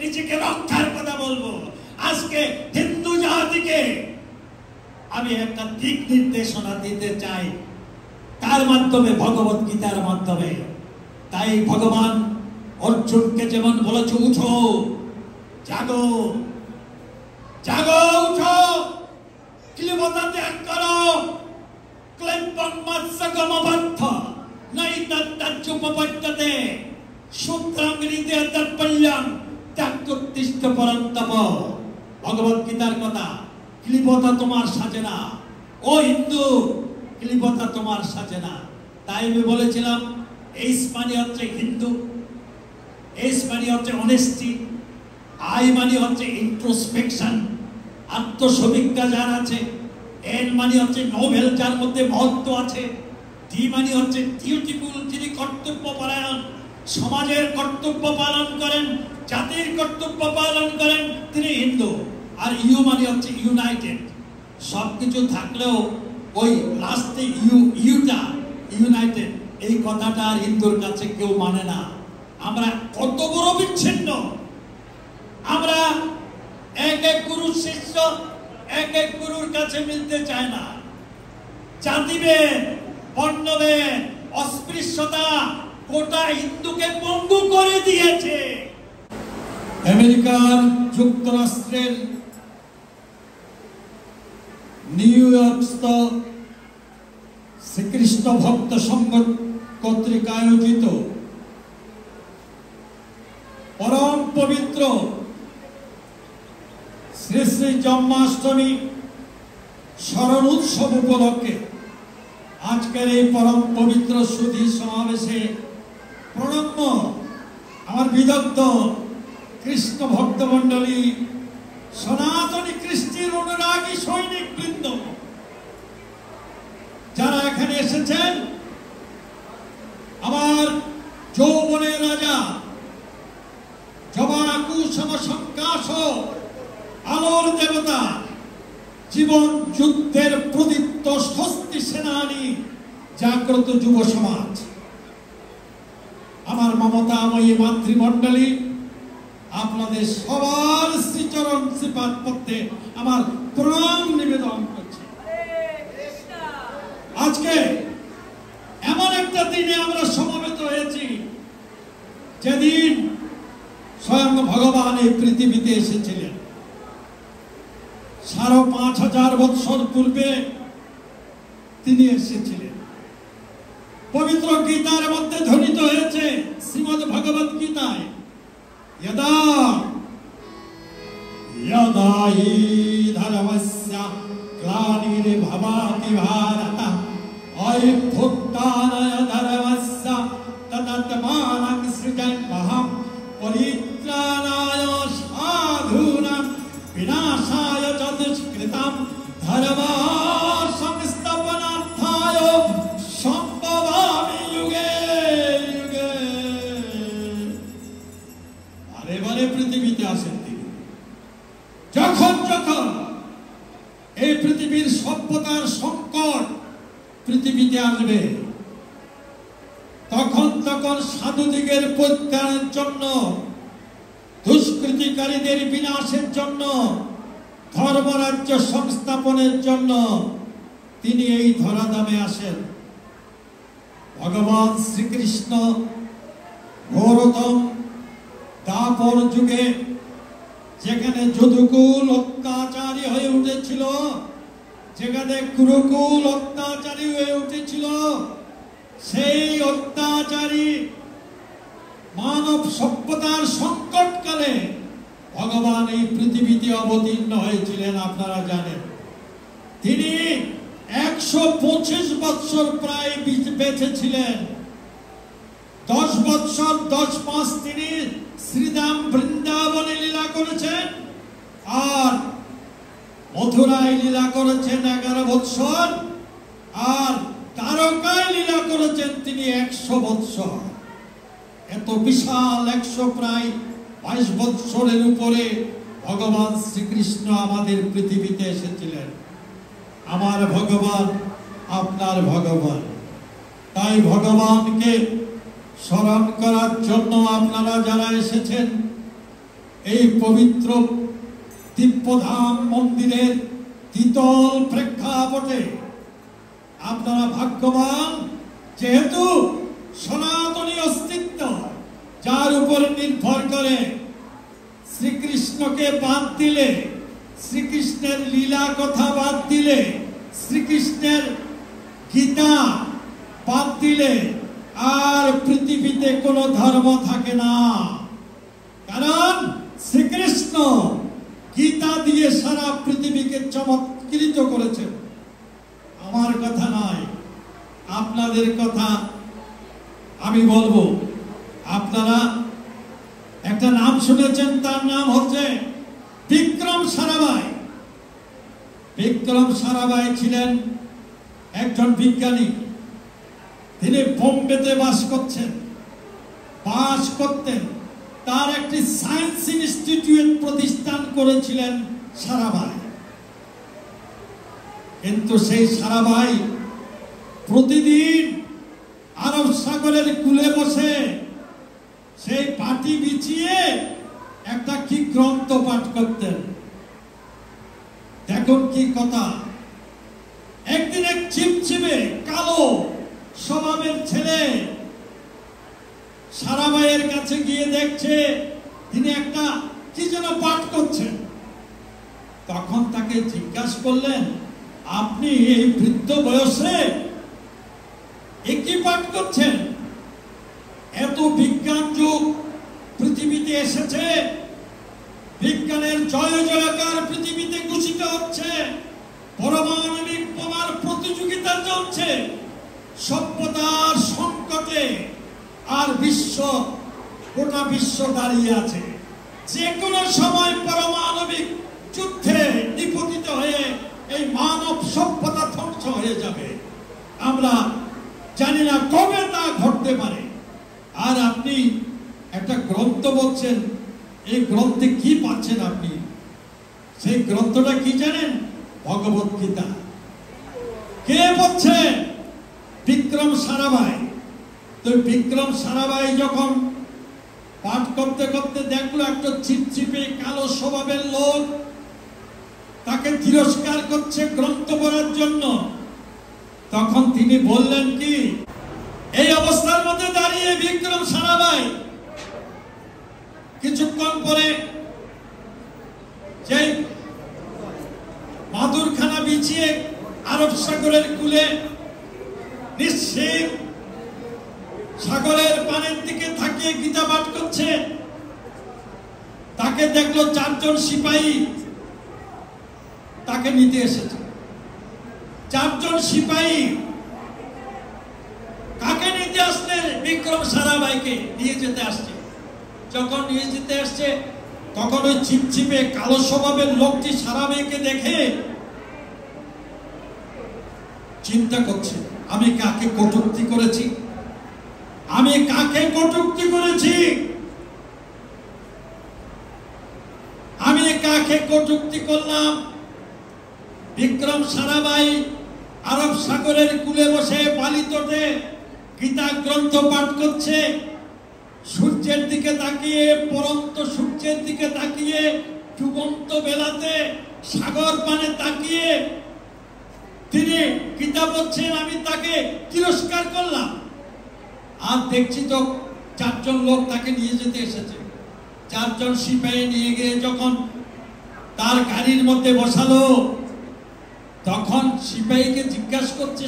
নিজেকে রক্ষার কথা বলবো। আজকে হিন্দু জাতিকে আমি একটা দিক নির্দেশনা দিতে চাই, তার মাধ্যমে, ভগবত গীতার মাধ্যমে। তাই ভগবান অর্জুনকে যেমন বলেছে, উঠো, জাগো, জাগো, উঠো, ক্লিবতা ত্যাগ করো, ক্লেম্পং মৎস্যগমবদ্ধ নৈতদ্যচ্যুপপদ্যতে সূত্রাং হৃদে দর্পল্যং ত্যাগোত্তিষ্ঠ পরন্তপ। ভগবত গীতার কথা। ক্লিবতা তোমার সাজে না, ও হিন্দু, ক্লিবতা তোমার সাজে না। তাই আমি বলেছিলাম, এইচ মানে হচ্ছে হিন্দু, এইচ মানে হচ্ছে অনেস্টি, আই মানে হচ্ছে ইন্ট্রোস্পেকশন, আত্মসমীক্ষা যার আছে, এন মানে হচ্ছে নোবেল, যার মধ্যে মহত্ব আছে, ডি মানে হচ্ছে ডিউটিফুল, যিনি কর্তব্যপরায়ণ, সমাজের কর্তব্য পালন করেন, জাতির কর্তব্য পালন করেন, তিনি হিন্দু। আর ইউ মানে হচ্ছে ইউনাইটেড। সবকিছু থাকলেও ওই লাস্টে ইউটা, ইউনাইটেড, এই কথাটা আর হিন্দুর কাছে কেউ মানে না। আমরা কত বড় বিচ্ছিন্ন! আমরা এক এক গুরুর শিষ্য, এক এক গুরুর কাছে মিলতে চায় না। জাতিভেদ, বর্ণভেদ, অস্পৃশ্যতা গোটা হিন্দুকে পঙ্গু করে দিয়েছে। আমেরিকার যুক্তরাষ্ট্রের নিউ ইয়র্কস্থ শ্রীকৃষ্ণ ভক্ত সংঘ কর্তৃক আয়োজিত পরম পবিত্র শ্রী শ্রী জন্মাষ্টমী স্মরণ উৎসব উপলক্ষে আজকের এই পরম পবিত্র সুধী সমাবেশে প্রণম্য আমার বিদগ্ধ কৃষ্ণ ভক্ত মন্ডলী, সনাতনী কৃষ্টির অনুরাগী সৈনিক বৃন্দ, যারা এখানে এসেছেন, আমার যৌবনের রাজা, জবাকুসম সংকাশ, আলোর দেবতা, জীবন যুদ্ধের প্রদীপ্ত স্বস্তি সেনানী, জাগ্রত যুব সমাজ, আমার মমতাময়ী মাতৃমণ্ডলী, আপনাদের সবার শ্রীচরণ শ্রীপাদ পড়তে আমার প্রণাম নিবেদন করছি। আজকে এমন একটা দিনে আমরা সমবেত হয়েছি, যেদিন স্বয়ং ভগবান এই পৃথিবীতে এসেছিলেন। ৫,৫০০ বৎসর পূর্বে তিনি এসেছিলেন। পবিত্র গীতার মধ্যে ধ্বনিত হয়েছে, শ্রীমদ্ ভগবত গীতায়, यदा यदा हि धर्मस्य ग्लानिर्भवति भारत अभ्युत्थानाय धर्मस्य तदात्मानं सृजाम्यहं परित्राणाय साधूनां विनाशाय च दुष्कृतं धर्मः संस्थापनार्थाय सम्भवामि युगे युगे। এবারে পৃথিবীতে আসেন তিনি। যখন যখন এই পৃথিবীর সভ্যতার সংকট পৃথিবীতে আসবে, তখন তখন সাধুদিগের পরিত্রাণের জন্য, দুষ্কৃতিকারীদের বিনাশের জন্য, ধর্মরাজ্য সংস্থাপনের জন্য তিনি এই ধরাধামে আসেন। ভগবান শ্রীকৃষ্ণ ঘোরতম দাপর যুগে, যেখানে যদুকুল অত্যাচারী হয়ে উঠেছিল, যেখানে কুরুকুল অত্যাচারী হয়ে উঠেছিল, সেই অত্যাচারী মানব সভ্যতার সংকটকালে ভগবান এই পৃথিবীতে অবতীর্ণ হয়েছিলেন। আপনারা জানেন, তিনি ১২৫ বৎসর প্রায় বেঁচে ছিলেন। ১০ বৎসর ১০ মাস তিনি শ্রীধাম বৃন্দাবনে লীলা করেছেন, আর মথুরায় লীলা করেছেন ১১ বৎসর, আর দ্বারকায় লীলা করেছেন তিনি ১০০ বৎসর। এত বিশাল ১০০ প্রায় ২২ বৎসরের উপরে ভগবান শ্রীকৃষ্ণ আমাদের পৃথিবীতে এসেছিলেন। আমার ভগবান, আপনার ভগবান। তাই ভগবানকে স্মরণ করার জন্য আপনারা যারা এসেছেন, এই পবিত্র দিব্যধাম মন্দিরের দ্বিতল প্রেক্ষাপটে আপনারা ভাগ্যবান, যেহেতু সনাতনী অস্তিত্ব যার উপর নির্ভর করে শ্রীকৃষ্ণকে বাদ দিলে, শ্রীকৃষ্ণের লীলা কথা বাদ দিলে, শ্রীকৃষ্ণের গীতা বাদ দিলে আর পৃথিবীতে কোনো ধর্ম থাকে না। কারণ শ্রীকৃষ্ণ গীতা দিয়ে সারা পৃথিবীকে চমৎকৃত করেছেন। আমার কথা নয়, আপনাদের কথা আমি বলবো। আপনারা একটা নাম শুনেছেন, তার নাম হচ্ছে বিক্রম সারাভাই। বিক্রম সারাভাই ছিলেন একজন বিজ্ঞানী। তিনি বোম্বেতে বাস করতেন। তার একটি সায়েন্স ইনস্টিটিউট প্রতিষ্ঠান করেছিলেন সারাভাই। কিন্তু সেই সারাভাই প্রতিদিন আরব সাগরের কূলে বসে সেই পাটি বিছিয়ে একটা কি গ্রন্থ পাঠ করতেন। দেখুন কি কথা। একদিন এক চিপচিপে কালো স্বভাবের ছেলে সারাভাইয়ের কাছে গিয়ে দেখছে তিনি একটা কি যেন পাঠ করছেন। তখন তাকে জিজ্ঞাসা করলেন, আপনি এই বৃদ্ধ বয়সে কি পাঠ করছেন? এত বিজ্ঞান যুগ পৃথিবীতে এসেছে, বিজ্ঞানের জয় জয়কার পৃথিবীতে ঘোষিত হচ্ছে, পারমাণবিক বোমার প্রতিযোগিতা চলছে, সভ্যতার সংকটে আর গোটা বিশ্ব দাঁড়িয়ে আছে। যে কোনো সময় পারমাণবিক যুদ্ধে নিপতিত হয়ে এই মানব সভ্যতা ধ্বংস হয়ে যাবে। আমরা জানি না কবে তা ঘটতে পারে। আর আপনি একটা গ্রন্থ বলছেন, এই গ্রন্থে কি পাচ্ছেন আপনি? সেই গ্রন্থটা কি জানেন? ভগবত গীতা। কে বলছে? বিক্রম সারাভাই। তো বিক্রম সারাভাই যখন পাঠ করতে করতে দেখলো একটা চিপচিপে কালো স্বভাবের লোক তাকে তিরস্কার করছে গ্রন্থ পড়ার জন্য, তখন তিনি বললেন কি, এই অবস্থার মধ্যে দাঁড়িয়ে বিক্রম সারাভাই কিছুক্ষণ পরে যে মাদুরখানা বিছিয়ে আরব সাগরের কূলে নিশ্চিত সাগরের পানের দিকে তাকিয়ে গীতা পাঠ করছে, তাকে দেখলো চারজন সিপাহী তাকে নিতে এসেছে। চারজন সিপাহী কাকে নিতে আসলে? বিক্রম সারাভাইকে নিয়ে যেতে আসছে। যখন নিয়ে যেতে আসছে তখন ওই চিপচিপে কালো স্বভাবের লোকটি সারাভাইকে দেখে চিন্তা করছে, আমি কাকে কটূক্তি করেছি? আমি কাকে কটূক্তি করেছি? আমি কাকে কটূক্তি করলাম? বিক্রম সারাভাই আরব সাগরের কূলে বসে বালিতটে গীতা গ্রন্থ পাঠ করছে। সূর্যের দিকে তাকিয়ে, পরন্ত সূর্যের দিকে তাকিয়ে, ডুবন্ত বেলাতে সাগর পানে তাকিয়ে তিনি গীতা পড়ছেন। আমি তাকে তিরস্কার করলাম। আর দেখছি তো চারজন লোক তাকে নিয়ে যেতে এসেছে। চারজন সিপাহী নিয়ে গিয়ে যখন তার গাড়ির মধ্যে বসালো, তখন সিপাহীকে জিজ্ঞাসা করছে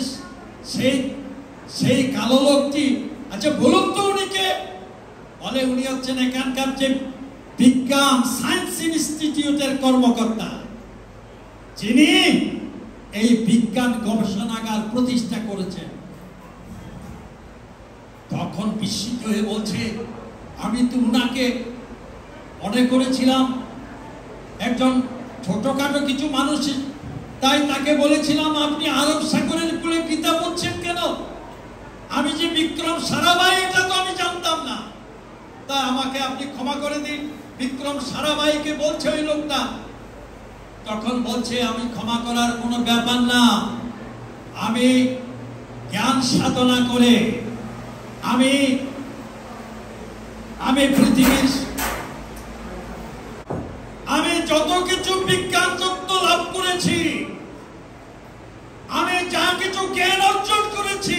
সেই কালো লোকটি, আচ্ছা বলুন তো উনি কে? বলে উনি হচ্ছেন এখানকার যে বিজ্ঞান সায়েন্স ইনস্টিটিউটের কর্মকর্তা, যিনি এই বিজ্ঞান গবেষণাগার প্রতিষ্ঠা করেছেন। তখন বিস্মিত হয়ে বলছে, আমি তো উনাকে মনে করেছিলাম একজন ছোটখাটো কিছু মানুষ, তাই তাকে বলেছিলাম আপনি আরব সাগরের কূলে গীতা পড়ছেন কেন? আমি যে বিক্রম সারাভাই এটা তো আমি জানতাম না, তাই আমাকে আপনি ক্ষমা করে দিন। বিক্রম সারাভাইকে বলছে ওই লোকটা। তখন বলছে, আমি ক্ষমা করার কোনো ব্যাপার না, আমি জ্ঞান সাধনা করে আমি পৃথিবীর কিছু বিজ্ঞান তত্ত্ব লাভ করেছি, আমি যা কিছু জ্ঞান অর্জন করেছি,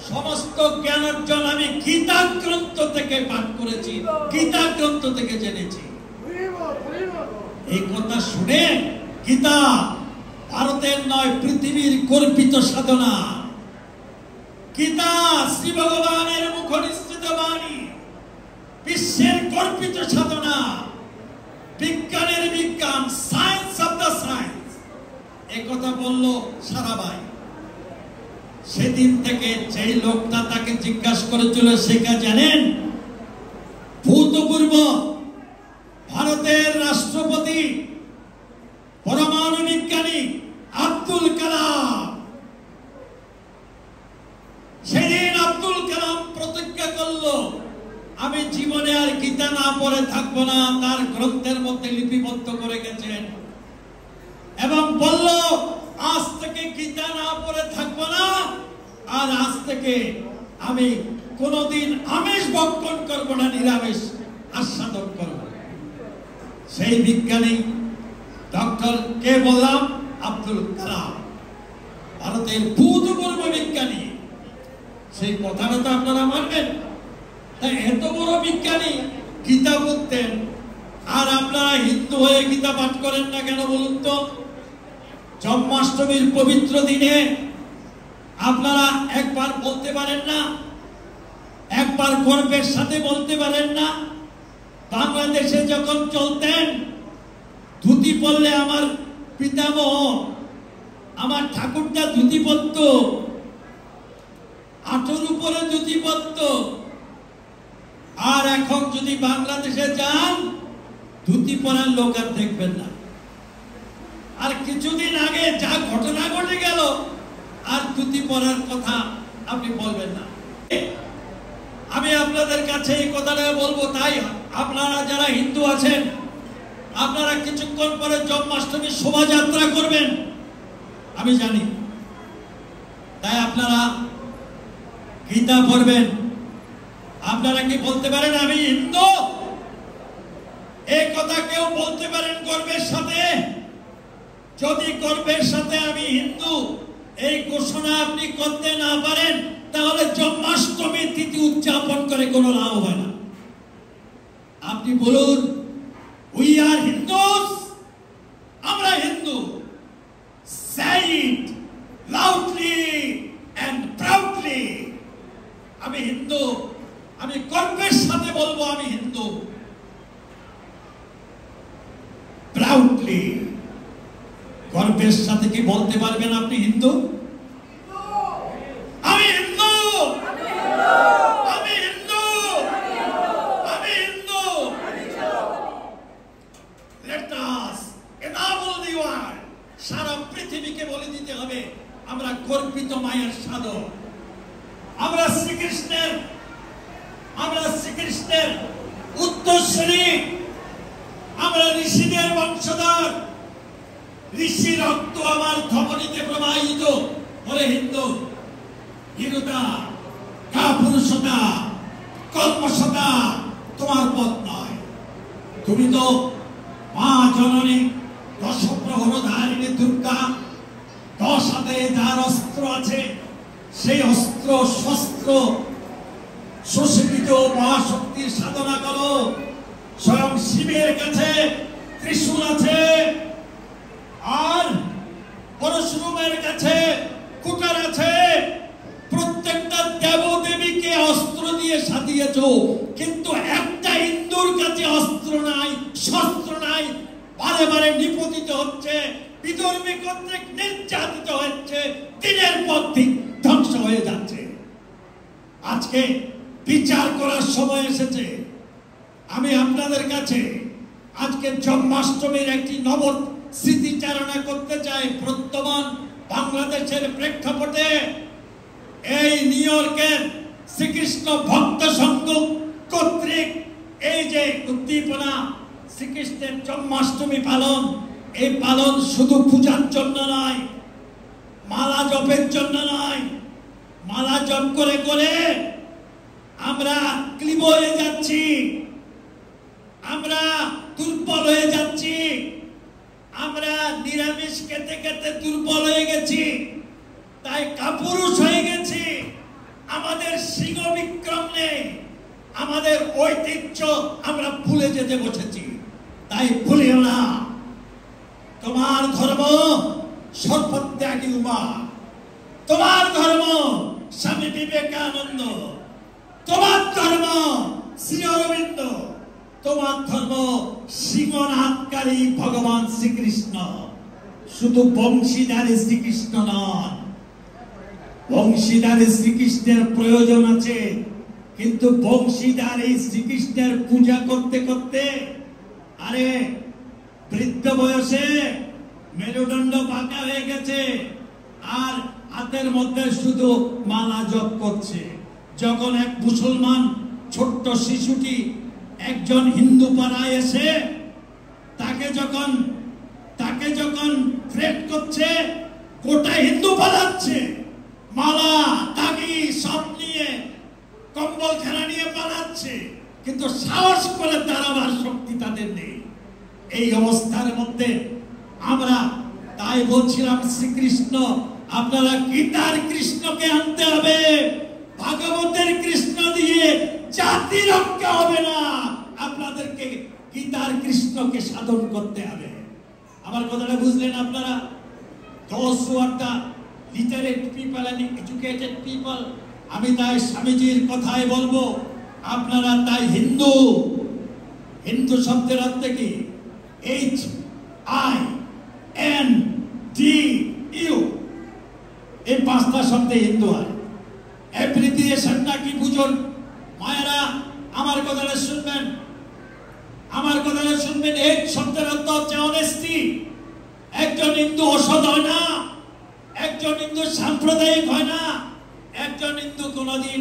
সমস্ত জ্ঞান অর্জন আমি গীতা গ্রন্থ থেকে পাঠ করেছি, গীতা গ্রন্থ থেকে জেনেছি। এই কথা শুনে গীতা ভারতের নয়, পৃথিবীর কল্পিত সাধনা। গীতা শ্রী ভগবানের মুখ নিঃসৃত বাণী, বিশ্বের কল্পিত সাধনা, বিজ্ঞানের বিজ্ঞান, সায়েন্স অফ দ্য সায়েন্স। এই কথা বলল সারাভাই। সেদিন থেকে যে লোকটা তাকে জিজ্ঞাসা করেছিল, সেটা জানেন? ভূতপূর্ব ভারতের রাষ্ট্রপতি পরমাণু বিজ্ঞানী আব্দুল কালাম। সেদিন আব্দুল কালাম প্রতিজ্ঞা করল, আমি জীবনে আর গীতা না পড়ে থাকবো না। তার গ্রন্থের মধ্যে লিপিবদ্ধ করে গেছেন এবং বলল, আজ থেকে গীতা না পড়ে থাকবো না, আর আজ থেকে আমি কোনদিন আমিষ ভক্ষণ করবো না, নিরামিষ আস্বাদন করব। সেই বিজ্ঞানী ডক্টর কে বললাম? আব্দুল কালাম, ভারতের ভূতপূর্ব বিজ্ঞানী। সেই কথাটা তো আপনারা মানবেন। তাই এত বড় বিজ্ঞানী গীতা পড়তেন, আর আপনারা হিন্দু হয়ে গীতা পাঠ করেন না কেন বলুন তো? জন্মাষ্টমীর পবিত্র দিনে আপনারা একবার বলতে পারেন না? একবার গর্বের সাথে বলতে পারেন না? বাংলাদেশে যখন চলতেন, ধুতি পরলে আমার পিতামহ, আমার ঠাকুরটা ধুতি পরত, হাঁটুর উপরে ধুতি পরত। আর এখন যদি বাংলাদেশে যান, ধুতি পরার লোক আর দেখবেন না। আর কিছুদিন আগে যা ঘটনা ঘটে গেল, আর ধুতি পরার কথা আপনি বলবেন না। আমি আপনাদের কাছে এই কথাটা বলবো। তাই আপনারা যারা হিন্দু আছেন, আপনারা কিছুক্ষণ পরে জন্মাষ্টমীর শোভাযাত্রা করবেন, আমি জানি। তাই আপনারা গীতা পড়বেন। আপনারা কি বলতে পারেন আমি হিন্দু? এই কথা কেউ বলতে পারেন গর্বের সাথে? যদি গর্বের সাথে আমি হিন্দু এই ঘোষণা আপনি করতে না পারেন, তাহলে জন্মাষ্টমী তিথি উদযাপন করে কোনো লাভ হয় না। আপনি বলুন, উই আর হিন্দুস, আমরা হিন্দু। সে ইট লাউডলি এন্ড প্রাউডলি। আমি হিন্দু, আমি গর্বের সাথে বলবো আমি হিন্দু। প্রাউডলি, গর্বের সাথে কি বলতে পারবেন আপনি হিন্দু? আমি হিন্দু, আমি হিন্দু, আমি Hindu. Let us enable the world, সারা পৃথিবীকে বলে দিতে হবে আমরা গর্বিত মায়ের সাধক। আমরা শ্রীকৃষ্ণের উত্তরসূরি, আমরা ঋষিদের বংশধর। ঋষি রক্ত আমার ধমনীতে প্রবাহিত। বলে হিন্দু, হিন্দুতা, কাপুরুষতা, কর্মসতা তোমার পথ নয়। তুমি তো মা জননী, দশপ্রহরধারিণী দুর্গা। 10 হাতে যার অস্ত্র আছে, সেই অস্ত্র শস্ত্র সুশীলিত মহাশক্তির সাধনা করো। স্বয়ং শিবের কাছে ত্রিশূল আছে, আর পরশুরামের কাছে কুঠার আছে। প্রত্যেকটা দেবদেবীকে অস্ত্র দিয়ে সাজিয়েছ, কিন্তু একটা হিন্দুর কাছে অস্ত্র নাই, শস্ত্র নাই। বারে বারে নিপতিত হচ্ছে, বিধর্মী কর্তৃক নির্যাতিত হচ্ছে, দিনের পর দিন ধ্বংস হয়ে যাচ্ছে। আজকে বিচার করার সময় এসেছে। আমি আপনাদের কাছে আজকে জন্মাষ্টমীর একটি নব স্মৃতিচারণা করতে চাই। বর্তমান বাংলাদেশের প্রেক্ষাপটে এই নিউ ইয়র্কের শ্রীকৃষ্ণ ভক্ত সংঘ কর্তৃক এই যে উদ্দীপনা, শ্রীকৃষ্ণের জন্মাষ্টমী পালন, এই পালন শুধু পূজার জন্য নয়, মালা জপের জন্য নয়। মালা জপ করে করে আমরা ক্লিব হয়ে যাচ্ছি, আমরা দুর্বল হয়ে যাচ্ছি। আমরা নিরামিষ খেতে খেতে দুর্বল হয়ে গেছি, তাই কাপুরুষ হয়ে গেছি। আমাদের সিংহ বিক্রম নেই, আমাদের ঐতিহ্য আমরা ভুলে যেতে বসেছি। তাই ভুলিও না, তোমার ধর্ম সর্বত্যাগী উমা, তোমার ধর্ম স্বামী বিবেকানন্দ, তোমার ধর্ম শ্রী অরবিন্দ, তোমার ধর্ম সিংহনাদকারী ভগবান শ্রীকৃষ্ণ। শুধু বংশীধারী শ্রীকৃষ্ণ নন, বংশীধারী শ্রীকৃষ্ণের প্রয়োজন আছে, কিন্তু বংশীধারী শ্রীকৃষ্ণের পূজা করতে করতে আরে বৃদ্ধ বয়সে মেরুদণ্ড বাঁকা হয়ে গেছে, আর হাতের মধ্যে শুধু মালা জপ করছে। যখন এক মুসলমান ছোট্ট শিশুটি একজন হিন্দু পাড়ায় এসে তাকে যখন থ্রেট করছে, গোটা হিন্দু পালাচ্ছে, মালা দাগি সব নিয়ে, কম্বল খেলা নিয়ে পালাচ্ছে, কিন্তু সাহস করে দাঁড়াবার শক্তি তাদের নেই। এই অবস্থার মধ্যে আমরা তাই বলছিলাম, শ্রীকৃষ্ণ আপনারা গীতার কৃষ্ণকে আনতে হবে, ভাগবতের কৃষ্ণ দিয়ে জাতি রক্ষা হবে না, আপনাদেরকে গীতার কৃষ্ণকে সাধন করতে হবে। আমার কথাটা বুঝলেন আপনারা? Those who are the literate people and educated people, আমি তাই স্বামীজির কথাই বলবো, আপনারা তাই হিন্দু, হিন্দু শব্দের অর্থ কি? HINDU, এই পাঁচটা শব্দে হিন্দু হয়। অ্যাপ্রিসিয়েশনটা কি বুঝুন মায়েরা, আমার কথাটা শুনবেন, আমার কথাটা শুনবেন। এই শব্দের অর্থ হচ্ছে অনেস্টি। একজন হিন্দু অসৎ হয় না, একজন হিন্দু সাম্প্রদায়িক হয় না, একজন হিন্দু কোনদিন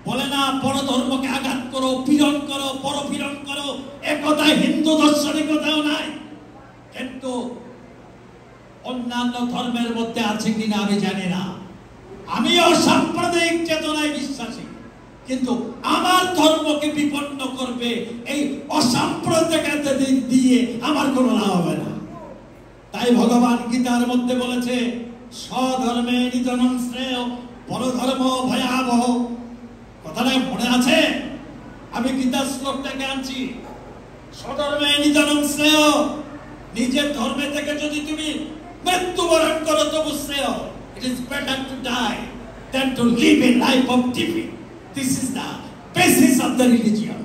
বলে না পরধর্মকে আঘাত করো, পীড়ন করো, পরপীড়ন করো, একথা হিন্দু দর্শনের কথাও নাই। কিন্তু অন্যান্য ধর্মের মধ্যে আছে কিনা আমি জানি না, আমি অসাম্প্রদায়িক চেতনায় বিশ্বাসী, কিন্তু আমার ধর্মকে বিপন্ন করবে এই অসাম্প্রদায়িকতা দিয়ে আমার কোনো লাভ হবে না। তাই ভগবান গীতার মধ্যে বলেছে, স্বধর্মে নিধনং শ্রেয়, পরধর্ম ভয়াবহ। কথাটা মনে আছে? আমি গীতার শ্লোকটাকে আনছি, স্বধর্মে নিধনং শ্রেয়, নিজের ধর্মে থেকে যদি তুমি মৃত্যুবরণ করো তবু শ্রেয়। It is better to die than to live a life of defeat. This is the basis of the religion.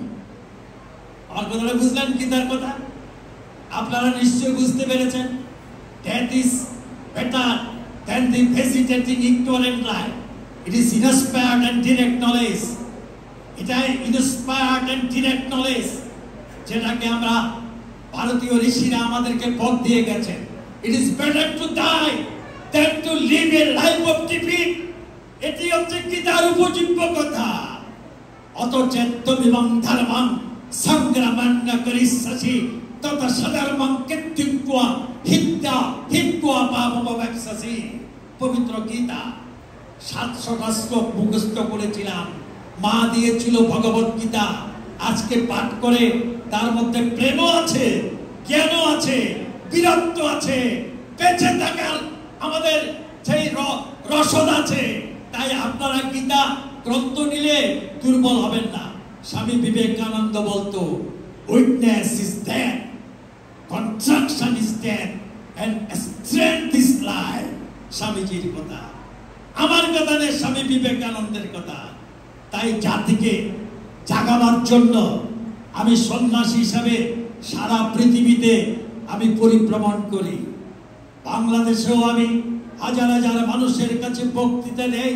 আর কথাটা বুঝলেন গীতার কথা? আপনারা নিশ্চয়ই বুঝতে পেরেছেন। Death is better than the vegetating ignorant life. It is inspired and direct knowledge. It is inspired and direct knowledge, যেটাকে আমরা ভারতীয় ঋষিরা আমাদেরকে পথ দিয়ে গেছেন। It is better to die than to live a life of defeat. এটি হচ্ছে গীতার উপজীব্য কথা। অতচেত্তমিমং ধর্মং সংগ্রামং ন করিষ্যসি তত সধর্মং কীর্তিত্বা হিত্বা পাপমবক্ষসি। পবিত্র গীতা 700টা শ্লোক মুখস্থ করেছিলাম, মা দিয়েছিল ভগবত গীতা। আজকে পাঠ করে তার মধ্যে প্রেমও আছে, জ্ঞানও আছে, বীরত্ব আছে, বেঁচে থাকার আমাদের সেই রসদ আছে। তাই আপনারা গীতা গ্রন্থ নিলে দুর্বল হবেন না। স্বামী বিবেকানন্দ বলতো, witness is there, construction is there and strength is life. স্বামীজির কথা, আমার কথা নেই, স্বামী বিবেকানন্দের কথা। তাই জাতিকে জাগাবার জন্য আমি সন্ন্যাসী হিসাবে সারা পৃথিবীতে আমি পরিভ্রমণ করি। বাংলাদেশেও আমি হাজার হাজার মানুষের কাছে বক্তৃতা দেই।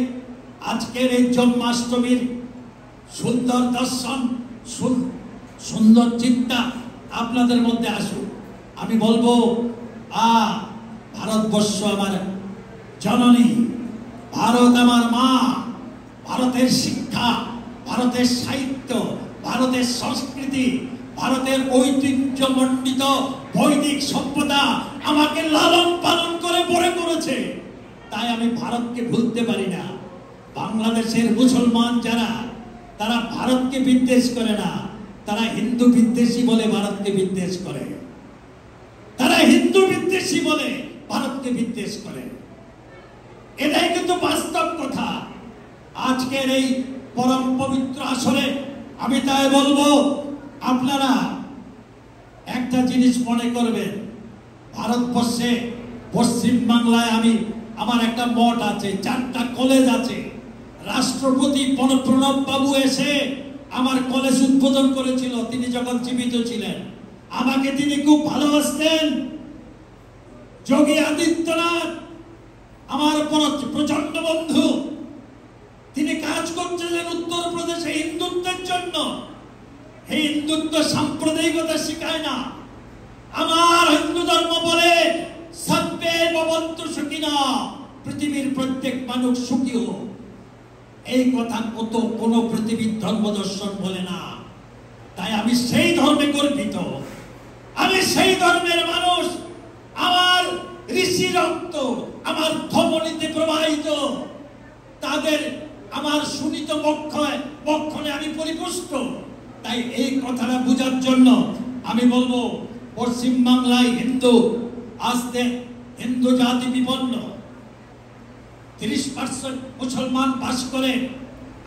আজকের এই জন্মাষ্টমীর সুন্দর দর্শন, সুন্দর চিন্তা আপনাদের মধ্যে আসুক। আমি বলবো, ভারতবর্ষ আমার জননী, ভারত আমার মা, ভারতের শিক্ষা, ভারতের সাহিত্য, ভারতের সংস্কৃতি, ভারতের ঐতিহ্যমণ্ডিত বৈদিক সভ্যতা আমাকে লালন পালন করে বড় করেছে। তাই আমি ভারতকে ভুলতে পারি না। বাংলাদেশের মুসলমান যারা, তারা ভারতকে বিদ্বেষ করে না, তারা হিন্দু বিদ্বেষী বলে ভারতকে বিদ্বেষ করে। তারা হিন্দু বিদ্বেষী বলে ভারতকে বিদ্বেষ করে। এটাই কিন্তু বাস্তব কথা। আজকের এই পরম পবিত্র আসরে আমি তাই বলবো, আপনারা একটা জিনিস মনে করবেন, ভারতবর্ষে পশ্চিম বাংলায় আমার একটা মঠ আছে, 4টা কলেজ আছে। রাষ্ট্রপতি প্রণব বাবু এসে আমার কলেজ উদ্বোধন করেছিল, তিনি যখন জীবিত ছিলেন। আমাকে তিনি খুব ভালোবাসতেন। যোগী আদিত্যনাথ আমার প্রচন্ড বন্ধু, তিনি কাজ করছিলেন উত্তরপ্রদেশে হিন্দুত্বের জন্য। এই হিন্দুত্ব সাম্প্রদায়িকতা শিখায় না। আমার হিন্দু ধর্ম বলে সর্বে ভবন্তু সুখিনঃ, পৃথিবীর প্রত্যেক মানুষ সুখী হোক। এই কথা কোন পৃথিবীর ধর্ম দর্শন বলে না। তাই আমি সেই ধর্মে গর্বিত, আমি সেই ধর্মের মানুষ। আমার ঋষি রক্ত আমার ধমনীতে প্রবাহিত, তাদের আমার সুনীত বক্ষণে আমি পরিপুষ্ট। তাই এই কথাটা বোঝার জন্য আমি বলবো, পশ্চিম বাংলায় আজকে হিন্দু জাতি বিপন্ন। 30% মুসলমান বাস করে।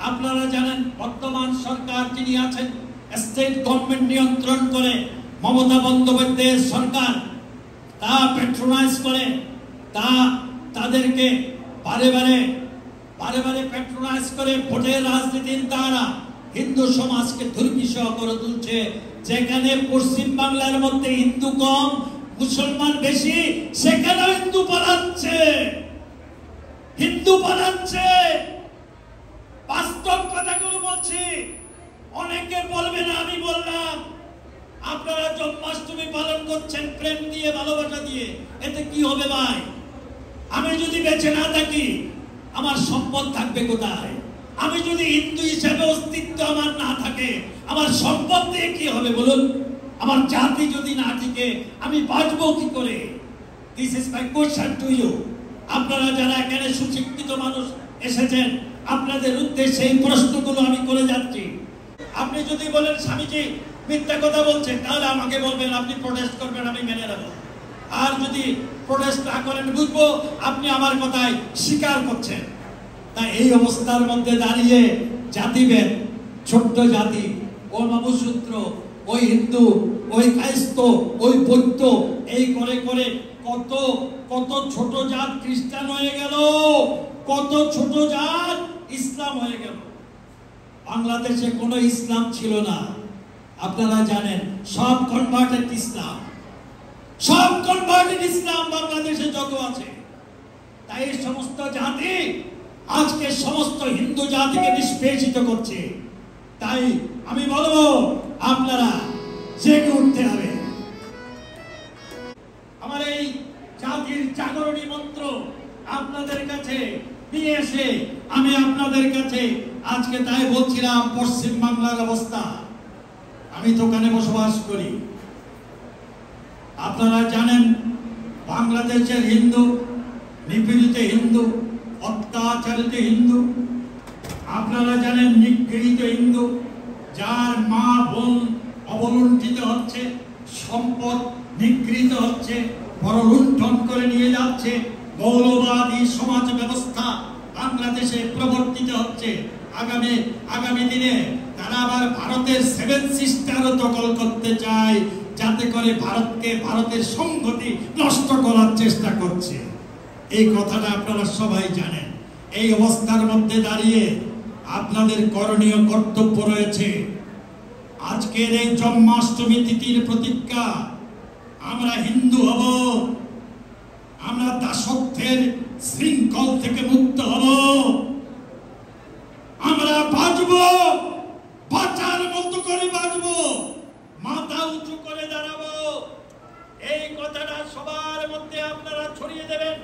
আপনারা জানেন বর্তমান সরকার যিনি আছেন, স্টেট গভর্নমেন্ট নিয়ন্ত্রণ করে, মমতা বন্দ্যোপাধ্যায়ের সরকার, তা প্যাট্রোনাইজ করে, তাদেরকে বারে বারে প্যাট্রোনাইজ করে ভোটের রাজনীতির দ্বারা হিন্দু সমাজকে দুর্বিষহ করে তুলছে। যেখানে পশ্চিম বাংলার মধ্যে হিন্দু কম, মুসলমান বেশি, সেখানে হিন্দু পালাচ্ছে। বাস্তব কথাগুলো বলছি। অনেকে বলবে না, আমি বললাম আপনারা জন্মাষ্টমী পালন করছেন প্রেম দিয়ে, ভালোবাসা দিয়ে, এতে কি হবে ভাই? আমি যদি বেঁচে না থাকি আমার সম্পদ থাকবে কোথায়? আমি যদি হিন্দু হিসেবে অস্তিত্ব আমার না থাকে, আমার সম্পদ দিয়ে কি হবে বলুন? আমার জাতি যদি না থাকে আমি বাঁচবো কি করে? This is my question to you. আপনারা যারা এখানে সুশিক্ষিত মানুষ এসেছেন, আপনাদের উদ্দেশ্যে এই প্রশ্নগুলো আমি করে যাচ্ছি। আপনি যদি বলেন স্বামীজি মিথ্যা কথা বলছেন, তাহলে আমাকে বলবেন, আপনি প্রোটেস্ট করবেন, আমি মেনে নেব। আর যদি প্রোটেস্ট না করেন, বুঝবো আপনি আমার কথায় স্বীকার করছেন। তাই এই অবস্থার মধ্যে দাঁড়িয়ে জাতিভেদ, ছোট্ট জাতি, ও নবসূত্র, ওই হিন্দু, ওই ক্রাইস্ত, ওই বৌদ্ধ, এই করে করে কত ছোট জাত খ্রিস্টান হয়ে গেল, কত ছোট জাত ইসলাম হয়ে গেল। বাংলাদেশে কোনো ইসলাম ছিল না, আপনারা জানেন। সব কনভার্টেড ইসলাম বাংলাদেশে যত আছে। তাই এই সমস্ত জাতি আজকে সমস্ত হিন্দু জাতিকে নিষ্পেষিত করছে। তাই আমি বলবো, আপনারা জেগে উঠতে হবে। আমার এই জাতির জাগরণী মন্ত্র আপনাদের কাছে নিয়ে এসে আমি আপনাদের কাছে আজকে তাই বলছিলাম, পশ্চিম বাংলার অবস্থা। আমি তো ওখানে বসবাস করি। আপনারা জানেন বাংলাদেশের হিন্দু, নিপীড়িত হিন্দু, অত্যাচারিত হিন্দু, আপনারা জানেন নিগৃহীত হিন্দু, যার মা বোন অবলুণ্ঠিত হচ্ছে, সম্পদ নিগৃহীত হচ্ছে, পরলুণ্ঠন করে নিয়ে যাচ্ছে, মৌলবাদী সমাজ ব্যবস্থা বাংলাদেশে প্রবর্তিত হচ্ছে। আগামী দিনে তারা আবার ভারতের 7 সিস্টারও দখল করতে চায়, যাতে করে ভারতের সংহতি নষ্ট করার চেষ্টা করছে। এই কথাটা আপনারা সবাই জানেন। এই অবস্থার মধ্যে দাঁড়িয়ে আপনাদের করণীয় কর্তব্য রয়েছে। আজকের এই জন্মাষ্টমী তিথির প্রতিজ্ঞা, আমরা হিন্দু হব, আমরা দাসত্বের শৃঙ্খল থেকে মুক্ত হব, আমরা বাঁচবো, বাঁচার মতো করে বাঁচবো, মাথা উঁচু করে দাঁড়াবো। এই কথাটা সবার মধ্যে আপনারা ছড়িয়ে দেবেন।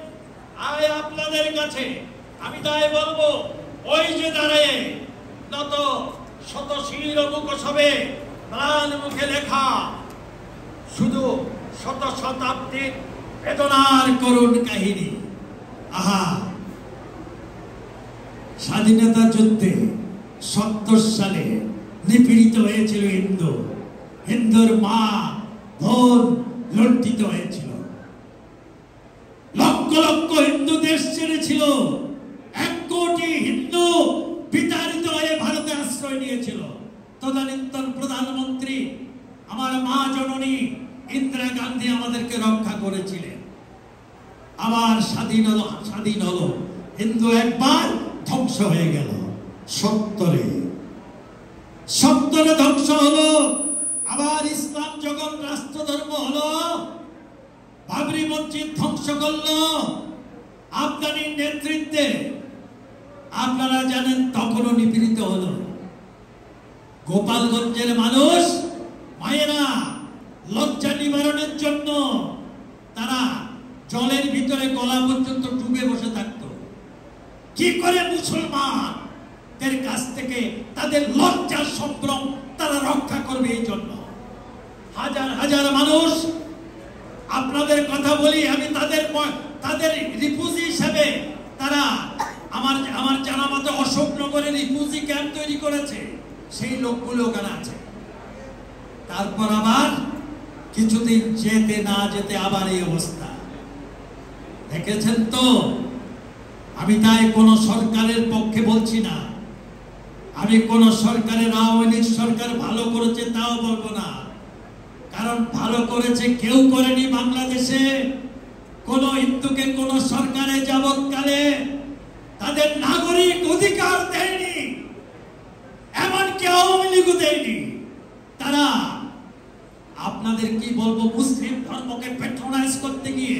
আপনাদের কাছে আমি তাই বলবো, ওই যে দাঁড়িয়ে নত শত শির মুখোশ হবে, প্রাণ মুখে লেখা শুধু শত শতাব্দীর বেদনার করুণ কাহিনী। আহা, স্বাধীনতা যুদ্ধে 70 সালে নিপীড়িত হয়েছিল হিন্দুর মা বোন লুণ্ঠিত হয়েছিল। নিয়েছিল, 1 কোটি হিন্দু বিতাড়িত হয়ে ভারতে আশ্রয় নিয়েছিল। তদানীন্তন প্রধানমন্ত্রী আমার মা জননী ইন্দিরা গান্ধী আমাদেরকে রক্ষা করেছিলেন। আবার স্বাধীন হলো। হিন্দু একবার ধ্বংস হয়ে গেল। 70-এ ধ্বংস হলো। আবার ইসলাম যখন রাষ্ট্র ধর্ম হলো, বাবরি মসজিদ ধ্বংস করলো আফগানির নেতৃত্বে। আপনারা জানেন তখনও নিপীড়িত হলো। গোপালগঞ্জের মানুষ মায়েরা লজ্জা নিবারণের জন্য তারা জলের ভিতরে গলা পর্যন্ত ডুবে বসে থাকতো। কি করে মুসলমানদের কাছ থেকে তাদের লজ্জার সম্ভ্রম তারা রক্ষা করবে? এই জন্য হাজার হাজার মানুষ, আপনাদের কথা বলি আমি, তাদের রিফিউজি হিসেবে তারা আমার জানা মতে অশোকনগরে রিফিউজি ক্যাম্প তৈরি করেছে। সেই লোকগুলো ওখানে আছে। তারপর আবার কিছুদিন যেতে না যেতে আবার এই অবস্থা দেখেছেন তো। আমি তাই কোন সরকারের পক্ষে বলছি না, আমি কোন সরকারের আওয়ামী লীগ সরকার ভালো করেছে তাও বলবো না, কারণ ভালো করেছে কেউ করেনি। বাংলাদেশে কোন হিন্দুকে কোন সরকারে যাবৎকালে তাদের নাগরিক অধিকার দেয়নি, এমনকি আওয়ামী লীগও দেয়নি। তারা আপনাদের কি বলবো, মুসলিম ধর্মকে প্যাট্রোনাইজ করতে গিয়ে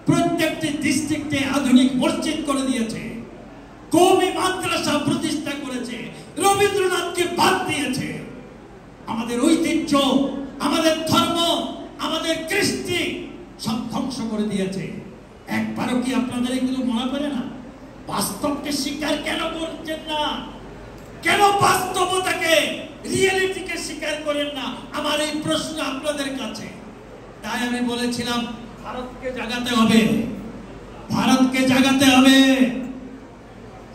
প্রত্যেকটি ডিস্ট্রিক্টে আধুনিক মসজিদ করে দিয়েছে, কওমি মাদ্রাসা প্রতিষ্ঠা করেছে, রবীন্দ্রনাথকে বাদ দিয়েছে। আমাদের ঐতিহ্য, আমাদের ধর্ম, আমাদের কৃষ্টি সব ধ্বংস করে দিয়েছে। একবারও কি আপনাদের এগুলো মনে পড়ে না? বাস্তবকে স্বীকার কেন করছেন না? কেন বাস্তবতাকে, রিয়েলিটিকে স্বীকার করেন না? আমার এই প্রশ্ন আপনাদের কাছে। তাই আমি বলেছিলাম ভারতকে জাগাতে হবে, ভারতকে জাগাতে হবে।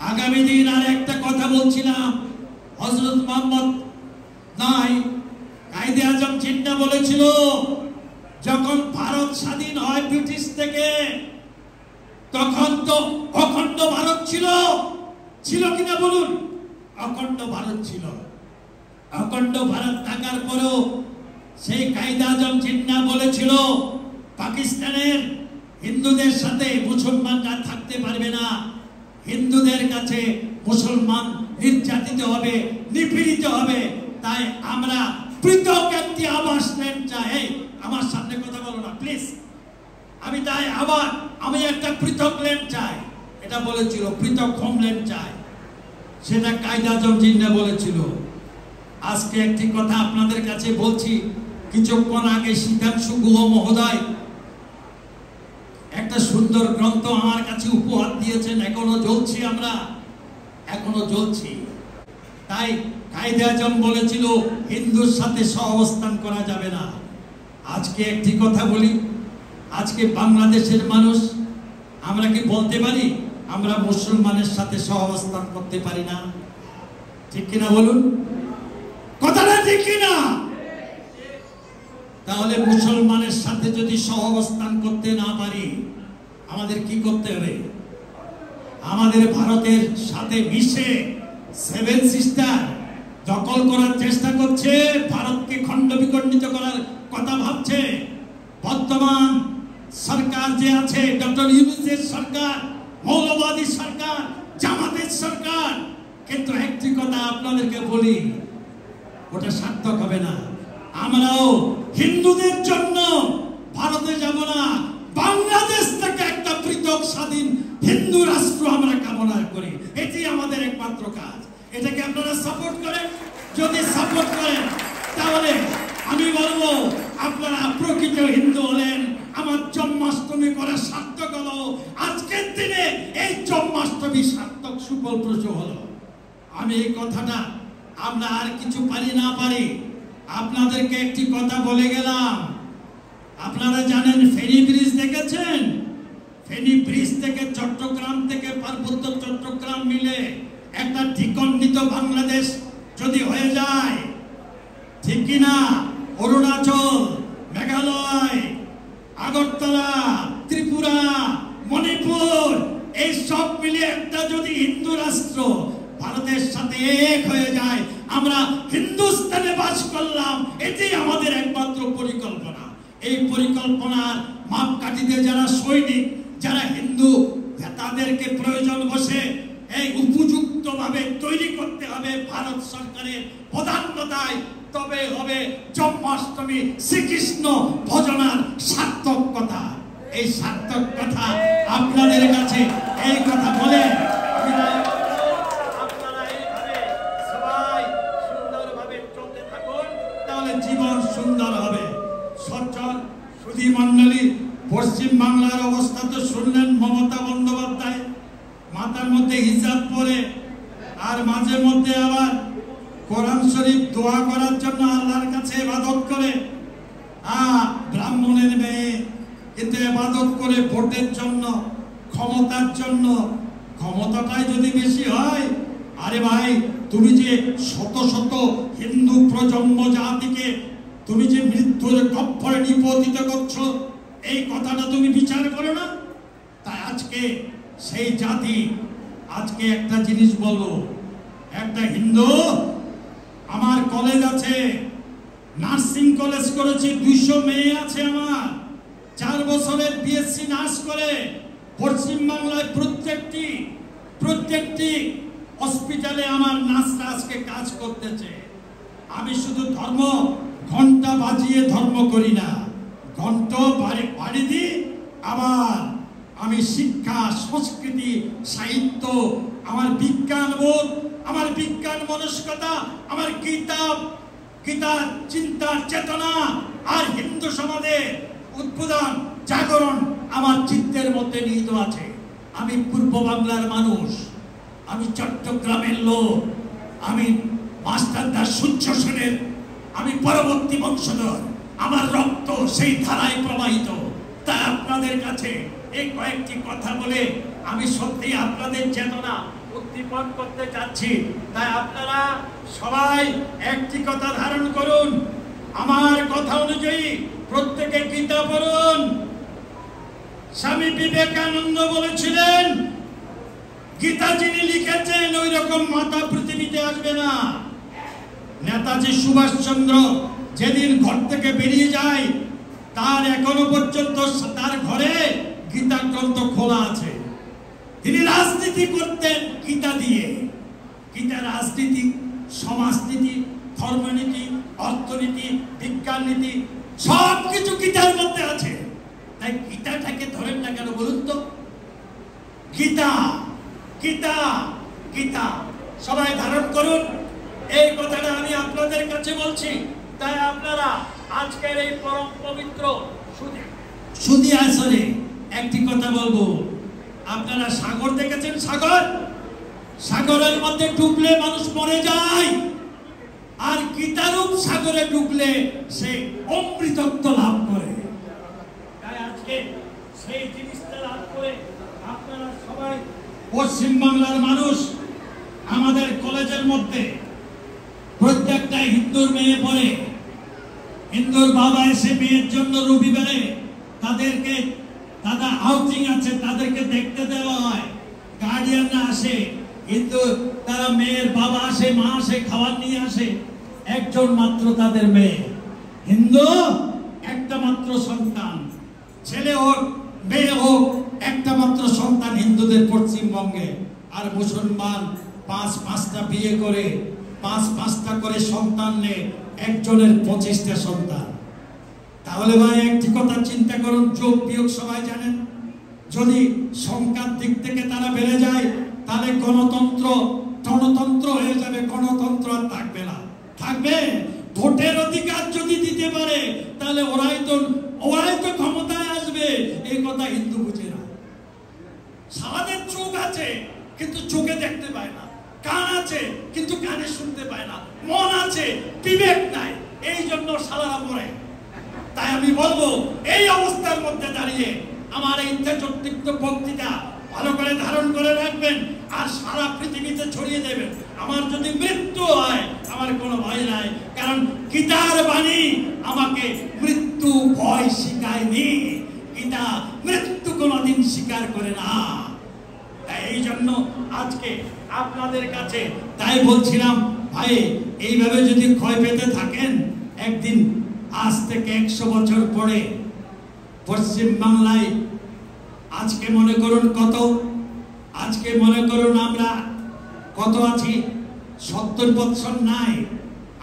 আগামী দিন আর একটা কথা বলছিলাম, হযরত মুহাম্মদ নাই কায়েদে আজম জিন্না বলেছিল, যখন ভারত স্বাধীন হয় ব্রিটিশ থেকে, তখন তো অখণ্ড ভারত ছিল। ছিল কিনা বলুন? অখণ্ড ভারত ছিল। অখণ্ড ভারত থাকার পরেও সেই কায়েদে আজম জিন্না বলেছিল পাকিস্তানের হিন্দুদের সাথে মুসলমানরা থাকতে পারবে না, হিন্দুদের কাছে মুসলমান নির্যাতিত হবে, নিপীড়িত হবে। তাই আমরা পৃথক একটি আবাসল্যান্ড চাই। আমার সামনে কথা বলো না প্লিজ। আমি একটা পৃথক ল্যান্ড চাই, এটা বলেছিল, পৃথক হোমল্যান্ড চাই, সেটা কায়েদে আজম জিন্না বলেছিল। আজকে একটি কথা আপনাদের কাছে বলছি, কিছুক্ষণ আগে সিদ্ধাংশু গুহ মহোদয় একটা সুন্দর গ্রন্থ আমার কাছে উপহার দিয়েছেন। এখনো জ্বলছি, আমরা এখনো জ্বলছি। তাই কায়েদে আজম বলেছিল হিন্দুর সাথে সহাবস্থান করা যাবে না। আজকে একটি কথা বলি, আজকে বাংলাদেশের মানুষ আমরা কি বলতে পারি আমরা মুসলমানের সাথে সহাবস্থান করতে পারি না? ঠিক কিনা বলুন? কথাটা ঠিক কিনা? তাহলে মুসলমানের সাথে যদি সহাবস্থান করতে না পারি, আমাদের কি করতে হবে? আমাদের ভারতের সাথে মিশে 7 সিস্টার দখল করার চেষ্টা করছে, ভারতকে খণ্ড বিখণ্ডিত করার কথা ভাবছে। বর্তমান সরকার যে আছে, ডক্টর ইউনূসের সরকার, মৌলবাদী সরকার, জামাতের সরকার। কিন্তু একটি কথা আপনাদেরকে বলি, ওটা সার্থক হবে না। আমরাও হিন্দুদের জন্য ভারতে যাব না, বাংলাদেশ থেকে একটা পৃথক স্বাধীন হিন্দু রাষ্ট্র আমরা কামনা করি। এটি আমাদের একমাত্র কাজ। এটাকে আপনারা সাপোর্ট করেন? যদি সাপোর্ট করেন তাহলে আমি বলবো আপনারা প্রকৃত হিন্দু হলেন। আমার জন্মাষ্টমী করে সার্থক হলো। আজকের দিনে এই জন্মাষ্টমী সার্থক সুফলপ্রসূ হলো। আমি এই কথাটা, আমরা আর কিছু পারি না পারি, আপনাদেরকে একটি কথা বলে গেলাম। আপনারা জানেন ফেনী ব্রিজ দেখেছেন? ফেনী ব্রিজ থেকে চট্টগ্রাম থেকে পার্বত্য চট্টগ্রাম মিলে একটা দ্বিখণ্ডিত বাংলাদেশ যদি হয়ে যায়, ঠিক কিনা? অরুণাচল, মেঘালয়, আগরতলা, ত্রিপুরা, মণিপুর, এই সব একটা যদি হিন্দু রাষ্ট্র ভারতের সাথে এক হয়ে যায়, আমরা হিন্দুস্তানে বাস করলাম, এটি আমাদের একমাত্র পরিকল্পনা। এই পরিকল্পনার মাপকাঠিতে যারা সৈনিক, যারা হিন্দু, তাদেরকে প্রয়োজন বসে এই উপযুক্তভাবে তৈরি করতে হবে ভারত সরকারের প্রধানতায়, তবে হবে জন্মাষ্টমী শ্রীকৃষ্ণ ভজনার সার্থক কথা। এই সার্থক কথা আপনাদের কাছে এই কথা বলে আপনারা এইভাবে সবাই সুন্দরভাবে চলতে থাকুন, তাহলে জীবন সুন্দর হবে। সচ্চল সুধী মণ্ডলী, পশ্চিম বাংলার অবস্থা তো শুনলেন। মমতা বন্দ্যোপাধ্যায় মাথার মধ্যে হিজাব পরে আর মাঝে মধ্যে আবার কোরআন শরীফ দোয়া করার জন্য আল্লাহর কাছে ইবাদত করে, ব্রাহ্মণের মেয়ে কিন্তু ইবাদত করে ভোটের জন্য, ক্ষমতার জন্য। ক্ষমতাটাই যদি বেশি হয়, আরে ভাই তুমি যে শত শত হিন্দু প্রজন্ম জাতিকে তুমি যে মৃত্যুর গহ্বরে নিপতিত করছো, এই কথাটা তুমি বিচার করো না? তাই আজকে সেই জাতি, আজকে একটা জিনিস বলবো, একটা হিন্দু, আমার কলেজ আছে, নার্সিং কলেজ করেছি, 200 মেয়ে আছে আমার, 4 বছরের বিএসসি নার্স করে পশ্চিমবাংলায় প্রত্যেকটি হসপিটালে আমার নার্সরা আজকে কাজ করতেছে। আমি শুধু ধর্ম ঘন্টা বাজিয়ে ধর্ম করি না, ঘন্টা বাড়ি দিই। আবার আমি শিক্ষা, সংস্কৃতি, সাহিত্য, আমার বিজ্ঞান বোধ, আমার বিজ্ঞান মনস্কতা, আমার গীতার চিন্তা চেতনা আর হিন্দু সমাজের উদ্বোধন জাগরণ আমার চিত্তের মধ্যে নিহিত আছে। আমি পূর্ব বাংলার মানুষ, আমি চট্টগ্রামের লোক, আমি মাস্টারদা সূর্য সেনের আমি পরবর্তী বংশধর, আমার রক্ত সেই ধারায় প্রবাহিত। তাই আপনাদের কাছে এই কয়েকটি কথা বলে আমি সত্যি আপনাদের চেতনা উদ্দীপন করতে চাচ্ছি। তাই আপনারা সবাই একটি কথা ধারণ করুন, আমার কথা অনুযায়ী প্রত্যেকে গীতা পড়ুন। স্বামী বিবেকানন্দ বলেছিলেন, গীতা যিনি লিখেছেন ওই রকম মাতা পৃথিবীতে আসবে না। নেতাজি সুভাষচন্দ্র যেদিন ঘর থেকে বেরিয়ে যায়, তার এখনো পর্যন্ত তার ঘরে গীতা গ্রন্থ খোলা আছে। তিনি রাজনীতি করতেন গীতা দিয়ে। গীতা রাজনীতি, সমাজনীতি, ধর্মনীতি, অর্থনীতি, বিজ্ঞান নীতি সবকিছু গীতার মধ্যে আছে। তাই গীতাটাকে ধরেন না কেন বলুন তো? গীতা গীতা গীতা সবাই ধারণ করুন, এই কথাটা আমি আপনাদের কাছে বলছি। তাই আপনারা আজকের এই পরম পবিত্র সুধী আসরে একটি কথা বলবো। আপনারা সাগর দেখেছেন? সাগরের মধ্যে ডুবলে মানুষ মরে যায়, আর গীতারূপ সাগরে ডুবলে সে অমৃতত্ব লাভ করে। তাই আজকে সেই জিনিসটা লাভ করে আপনারা সবাই, পশ্চিম বাংলার মানুষ, আমাদের কলেজের মধ্যে প্রত্যেকটা হিন্দুর মেয়ে পড়ে। হিন্দুর বাবা এসে মেয়ের জন্য রবিবারে তাদেরকে, দাদা আউটিং আছে, তাদেরকে দেখতে দেওয়া হয়, গার্ডিয়ানরা আসে, কিন্তু তারা মেয়ের বাবা আসে, মা আসে, খাবার নিয়ে আসে। একজন মাত্র তাদের মেয়ে, হিন্দু একটা মাত্র সন্তান, ছেলে হোক মেয়ে হোক একটা মাত্র সন্তান হিন্দুদের পশ্চিমবঙ্গে। আর মুসলমান 5-5টা বিয়ে করে 5-5টা করে সন্তান নেয়, একজনের 25টা সন্তান। তাহলে ভাই একটি কথা চিন্তা করুন, যোগ বিয়োগ সবাই জানেন। যদি সংখ্যার দিক থেকে তারা বেড়ে যায়, তাহলে গণতন্ত্র হয়ে যাবে, গণতন্ত্র আর থাকবে না। থাকবে ভোটের অধিকার যদি দিতে পারে, তাহলে ওরাই তো ক্ষমতায় আসবে। এই কথা হিন্দু বুঝে না। সারাদের চোখ আছে কিন্তু চোখে দেখতে পায় না, কান আছে কিন্তু কানে শুনতে পায় না, মন আছে বিবেক নাই, এই জন্য সারারা মরে। তাই আমি বলবো, এই অবস্থার মধ্যে দাঁড়িয়ে আমার এই তেজোত্তিক্ত বক্তৃতা ভালো করে ধারণ করে রাখবেন আর সারা পৃথিবীতে ছড়িয়ে দেবেন। আমার যদি মৃত্যু হয় আমার কোনো ভয় নাই, কারণ গীতার বাণী আমাকে মৃত্যু ভয় শিখায়নি। গীতা মৃত্যু কোনোদিন স্বীকার করে না। তাই এই জন্য আজকে আপনাদের কাছে তাই বলছিলাম, ভাই এইভাবে যদি ক্ষয় পেতে থাকেন, একদিন আজ থেকে 100 বছর পরে পশ্চিম বাংলায় আজকে মনে করুন কত, আজকে মনে করুন আমরা কত আছি, 70% নাই,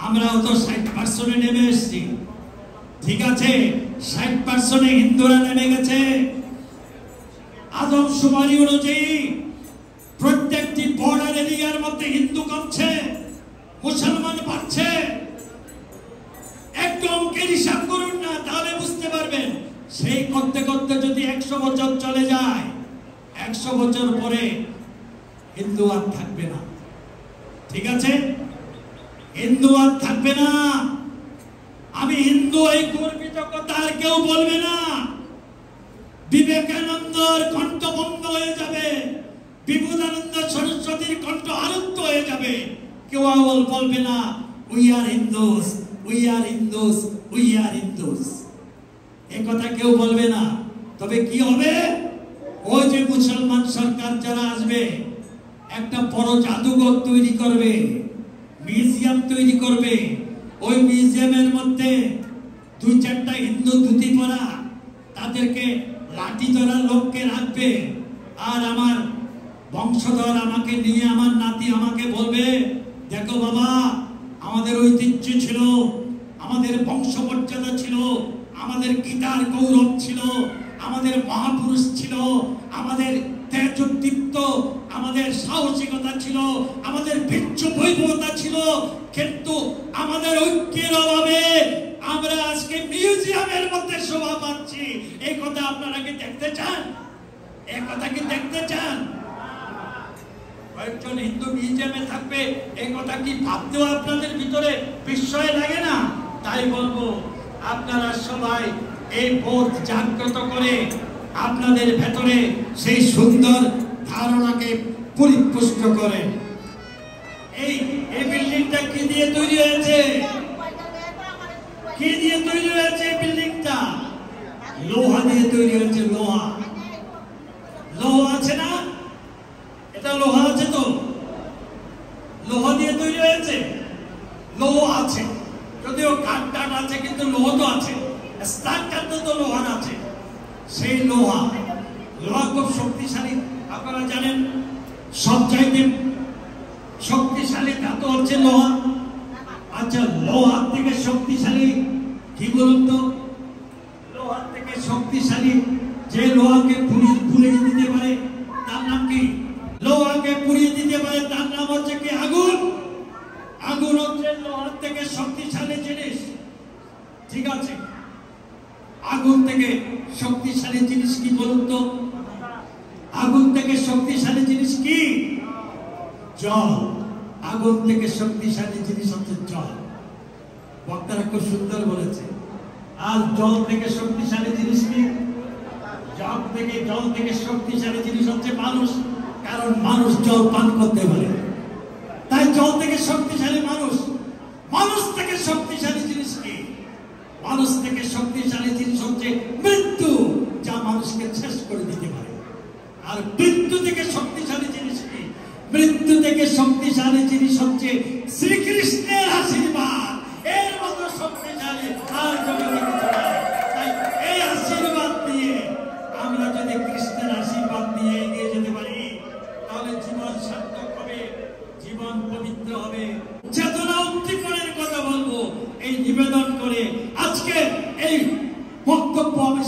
আমরা তো 60% নেমে এসেছি। ঠিক আছে, 60% হিন্দুরা নেমে গেছে। আদমশুমারি অনুযায়ী প্রত্যেকটি বর্ডার এরিয়ার মধ্যে হিন্দু কমছে, মুসলমান বাড়ছে। একটু অঙ্কের হিসাব করুন না, তাহলে বুঝতে পারবেন। সেই করতে করতে যদি 100 বছর চলে যায়, 100 বছর পরে হিন্দু আর থাকবে না। ঠিক আছে, হিন্দু আর থাকবে না। আমি হিন্দু এই গর্বিত কথা আর কেউ বলবে না। বিবেকানন্দর কণ্ঠ বন্ধ হয়ে যাবে, বিবেকানন্দ সরস্বতীর কণ্ঠ আরুদ্ধ হয়ে যাবে। কেউ বলবে না we are Hindus, we are Hindus, we are Hindus, এ কথা কেউ বলবে না। তবে কি হবে, ওই যে মুসলমান সরকার যারা আসবে, একটা বড় জাদুঘর তৈরি করবে, মিউজিয়াম তৈরি করবে। ওই মিউজিয়ামের মধ্যে 2-4টা হিন্দু ধুতি পরা, তাদেরকে লাঠি ধরা লোককে রাখবে। আর আমার বংশধর আমাকে নিয়ে, আমার নাতি আমাকে বলবে, দেখো বাবা, আমাদের ঐতিহ্য ছিল, আমাদের বংশ মর্যাদা ছিল, আমাদের গীতার গৌরব ছিল, আমাদের মহাপুরুষ ছিল, আমাদের তেজোদ্দীপ্ত, আমাদের সাহসিকতা ছিল, আমাদের বীর্য বৈভবতা ছিল। কিন্তু আমাদের ঐক্যের অভাবে আমরা আজকে মিউজিয়ামের মধ্যে শোভা পাচ্ছি। এই কথা আপনারা কি দেখতে চান? এই কথা কি দেখতে চান? কয়েকজন হিন্দু মিউজিয়ামে থাকবে, এই কথা কি ভাবতেও আপনাদের ভিতরে বিস্ময় লাগে না? তাই বলবো, আপনারা সবাই এই বোধ জাগ্রত করে আপনাদের ভেতরে সেই সুন্দর ধারণাকে পরিপুষ্ট করেন। এই বিল্ডিংটা কি দিয়ে তৈরি হয়েছে? কি দিয়ে তৈরি হয়েছে বিল্ডিংটা? লোহা দিয়ে তৈরি হয়েছে। লোহা, লোহা আছে না? এটা লোহা আছে তো? লোহা দিয়ে তৈরি হয়েছে। লোহা আছে, যদিও কাঠ টাট আছে, কিন্তু লোহা তো আছে। স্ট্রাকচার তো লোহার আছে। সেই লোহা, লোহা খুব শক্তিশালী। আপনারা জানেন সবচাইতে শক্তিশালী ধাতু হচ্ছে লোহা। আচ্ছা, লোহার থেকে শক্তিশালী কি বলুন তো? লোহার থেকে শক্তিশালী যে লোহাকে পুড়িয়ে দিতে পারে তার নাম কি? লোহাকে পুড়িয়ে দিতে পারে তার নাম হচ্ছে কি? আগুন। আগুন হচ্ছে লোহার থেকে শক্তিশালী জিনিস। ঠিক আছে, আগুন থেকে শক্তিশালী জিনিস কি বলুন তো? আগুন থেকে শক্তিশালী জিনিস কি? জল। আগুন থেকে শক্তিশালী জিনিস হচ্ছে জল। বক্তারা খুব সুন্দর বলেছে। আর জল থেকে শক্তিশালী জিনিস কি? জল থেকে শক্তিশালী জিনিস হচ্ছে মানুষ। কারণ মানুষ জল পান করতে পারে, তাই জল থেকে শক্তিশালী মানুষ। মানুষ থেকে শক্তিশালী জিনিস কি? মানুষ থেকে শক্তিশালী জিনিস হচ্ছে মৃত্যু, যা মানুষকে শেষ করে দিতে পারে। আর মৃত্যু থেকে শক্তিশালী জিনিস কি? মৃত্যু থেকে শক্তিশালী জিনিস হচ্ছে শ্রীকৃষ্ণের আশীর্বাদ। এর মতো শক্তিশালী আর জগতে কিছু নাই। তাই এই আশীর্বাদ দিয়ে আমরা যদি কৃষ্ণের আশীর্বাদ নিয়ে এগিয়ে যেতে পারি, তাহলে জীবন সার্থক হবে, জীবন পবিত্র হবে। চেতনা উদ্দীপনের কথা বলবো এই নিবেদন করে আজকে এই বক্তব্য আমি